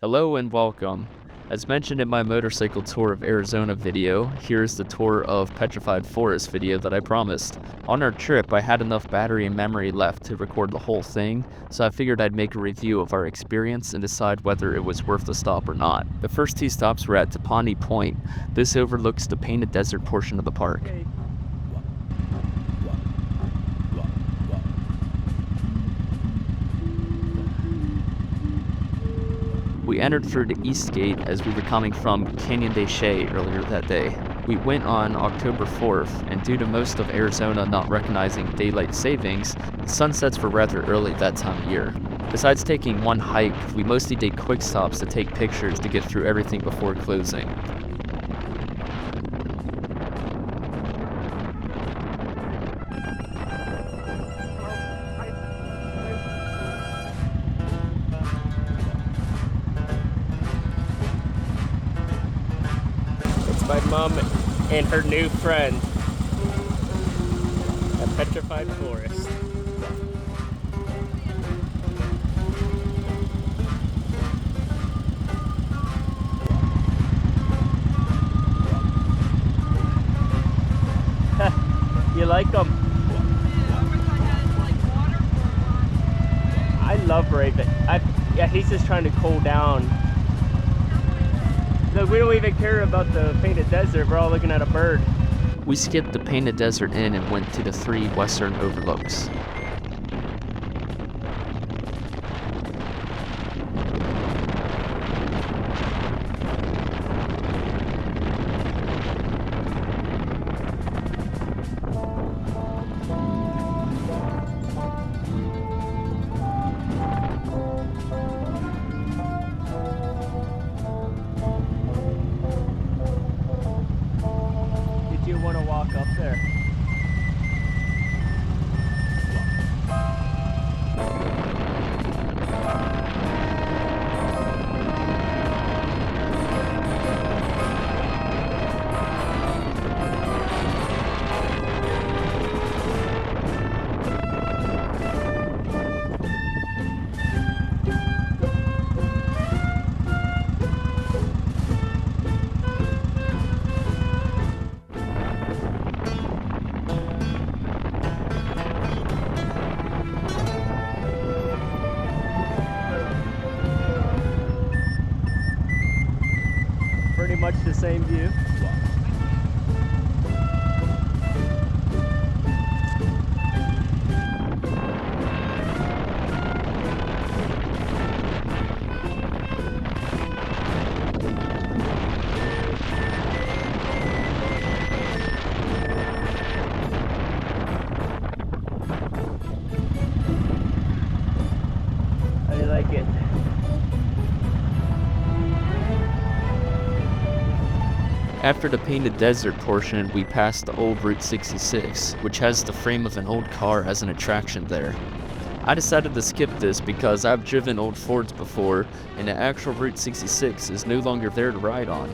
Hello and welcome. As mentioned in my motorcycle tour of Arizona video, here's the tour of Petrified Forest video that I promised. On our trip, I had enough battery and memory left to record the whole thing, so I figured I'd make a review of our experience and decide whether it was worth the stop or not. The first two stops were at Tepani Point. This overlooks the Painted Desert portion of the park. We entered through the east gate as we were coming from Canyon de Chelly earlier that day. We went on October 4th, and due to most of Arizona not recognizing daylight savings, the sunsets were rather early that time of year. Besides taking one hike, we mostly did quick stops to take pictures to get through everything before closing. My mom and her new friend at Petrified Forest. You like them? I love Raven. Yeah, he's just trying to cool down. Look, we don't even care about the Painted Desert. We're all looking at a bird. We skipped the Painted Desert Inn and went to the three western overlooks. Did you want to walk up there? Pretty much the same view. How do you like it? After the Painted Desert portion, we passed the old Route 66, which has the frame of an old car as an attraction there. I decided to skip this because I've driven old Fords before, and the actual Route 66 is no longer there to ride on.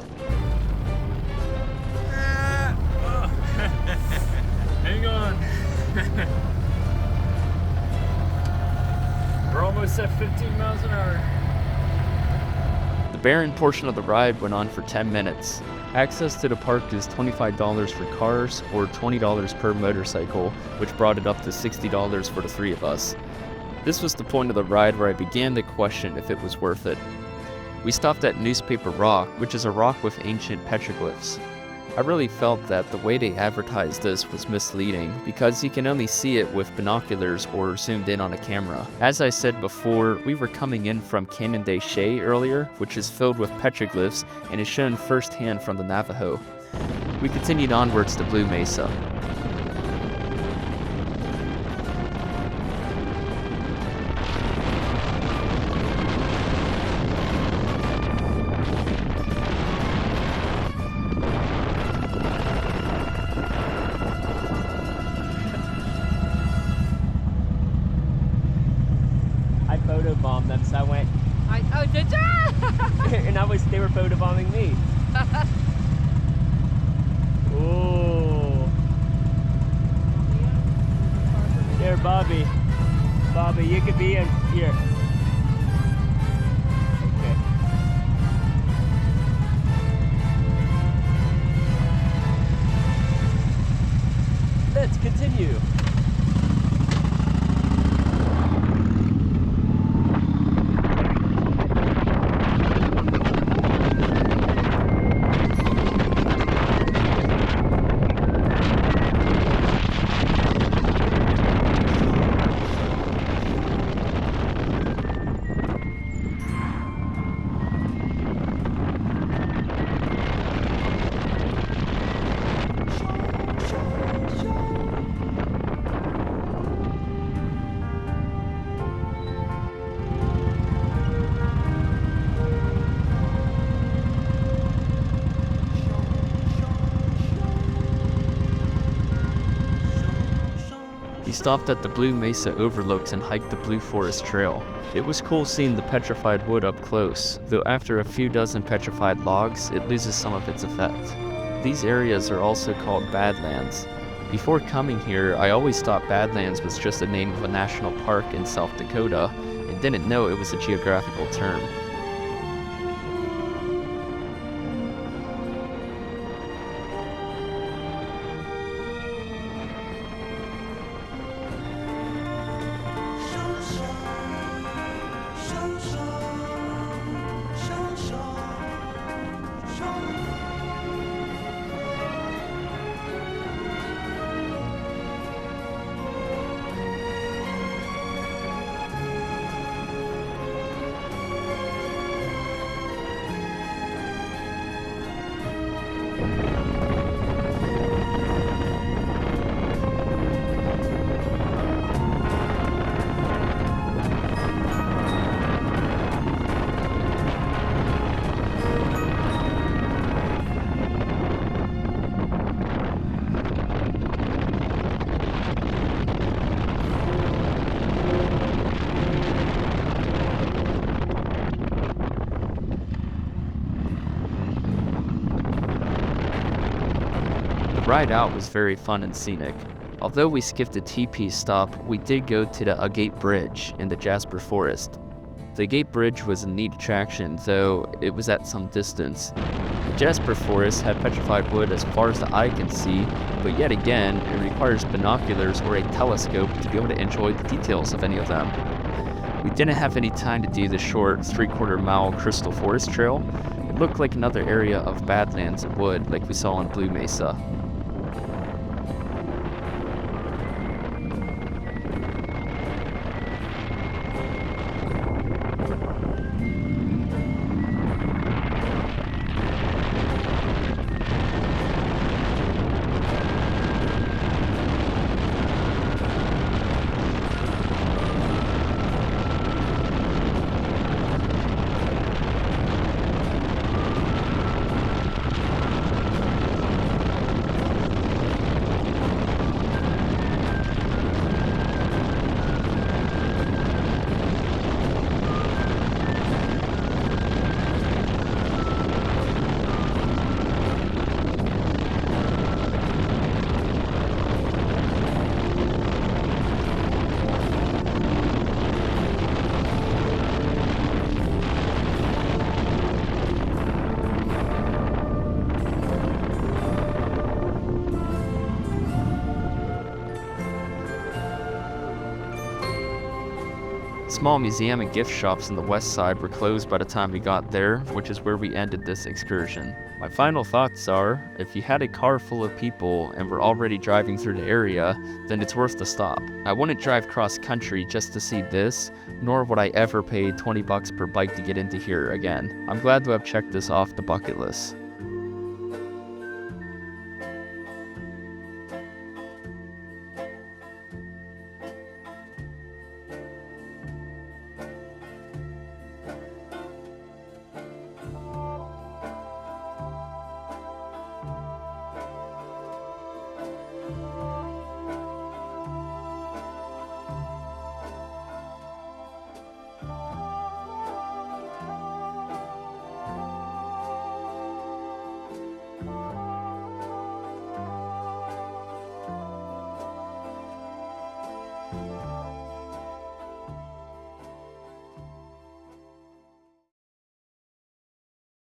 Hang on. We're almost at 15 miles an hour. The barren portion of the ride went on for 10 minutes. Access to the park is $25 for cars or $20 per motorcycle, which brought it up to $60 for the three of us. This was the point of the ride where I began to question if it was worth it. We stopped at Newspaper Rock, which is a rock with ancient petroglyphs. I really felt that the way they advertised this was misleading because you can only see it with binoculars or zoomed in on a camera. As I said before, we were coming in from Canyon de Chelly earlier, which is filled with petroglyphs and is shown firsthand from the Navajo. We continued onwards to Blue Mesa. I photobombed them, so I went, Oh, did ya? and they were photobombing me. Ooh. Here, Bobby. Bobby, you could be in here. Okay. We stopped at the Blue Mesa overlooks and hiked the Blue Forest Trail. It was cool seeing the petrified wood up close, though after a few dozen petrified logs, it loses some of its effect. These areas are also called Badlands. Before coming here, I always thought Badlands was just the name of a national park in South Dakota, and didn't know it was a geographical term. The ride out was very fun and scenic. Although we skipped a TP stop, we did go to the Agate Bridge in the Jasper Forest. The Agate Bridge was a neat attraction, though it was at some distance. The Jasper Forest had petrified wood as far as the eye can see, but yet again, it requires binoculars or a telescope to be able to enjoy the details of any of them. We didn't have any time to do the short 3/4 mile Crystal Forest Trail. It looked like another area of Badlands and wood like we saw on Blue Mesa. Small museum and gift shops on the west side were closed by the time we got there, which is where we ended this excursion. My final thoughts are, if you had a car full of people and were already driving through the area, then it's worth the stop. I wouldn't drive cross country just to see this, nor would I ever pay $20 per bike to get into here again. I'm glad to have checked this off the bucket list.